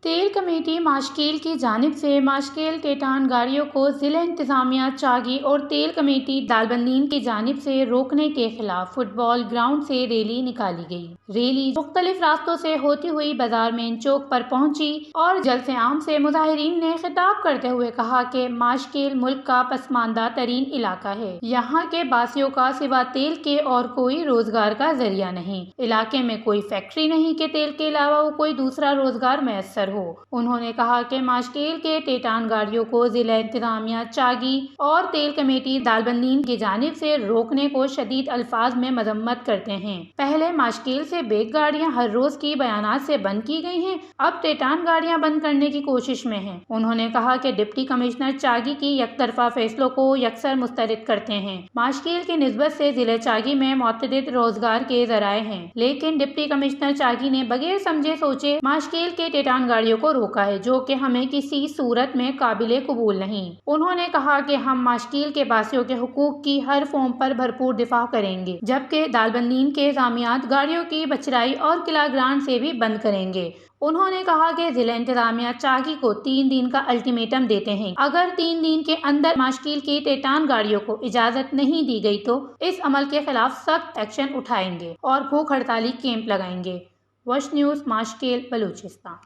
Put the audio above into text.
तेल कमेटी माशकेल की जानिब से माशकेल टेटान गाड़ियों को जिला इंतजामिया चागी और तेल कमेटी दालबंदीन की जानिब से रोकने के खिलाफ फुटबॉल ग्राउंड से रैली निकाली गई। रैली मुख्तलिफ रास्तों से होती हुई बाजार मेन चौक पर पहुंची और जलसे आम से मुजाहिरीन ने खिताब करते हुए कहा कि माशकेल मुल्क का पसमानदा तरीन इलाका है। यहाँ के बासियों का सिवा तेल के और कोई रोजगार का जरिया नहीं। इलाके में कोई फैक्ट्री नहीं कि तेल के अलावा वो कोई दूसरा रोजगार मैसर हो। उन्होंने कहा कि माशकेल के टेटान गाड़ियों को जिला इंतजामिया चागी और तेल कमेटी दालबंदीन की जानिब से रोकने को शदीद अल्फाज में मजम्मत करते हैं। पहले माशकेल से बेग गाड़ियां हर रोज की बयानात से बंद की गई हैं, अब टेटान गाड़ियां बंद करने की कोशिश में हैं। उन्होंने कहा कि डिप्टी कमिश्नर चागी की यकतरफा फैसलों को यकसर मुस्तरद करते हैं। माशकेल की निस्बत से जिले चागी में मुतअद्दिद रोजगार के जराए हैं, लेकिन डिप्टी कमिश्नर चागी ने बगैर समझे सोचे माशकेल के टेटान गाड़ियों को रोका है, जो कि हमें किसी सूरत में काबिले कबूल नहीं। उन्होंने कहा कि हम माशकेल के बासियों के हुकूक की हर फॉर्म पर भरपूर दिफा करेंगे, जबकि दालबंदीन के जामियात गाड़ियों की बचराई और किला ग्रांड से भी बंद करेंगे। उन्होंने कहा कि जिला इंतजामिया चागी को 3 दिन का अल्टीमेटम देते हैं। अगर 3 दिन के अंदर माशकेल की टेटान गाड़ियों को इजाजत नहीं दी गई तो इस अमल के खिलाफ सख्त एक्शन उठाएंगे और भूख हड़ताली कैंप लगाएंगे। वश न्यूज़, माशकेल, बलूचिस्तान।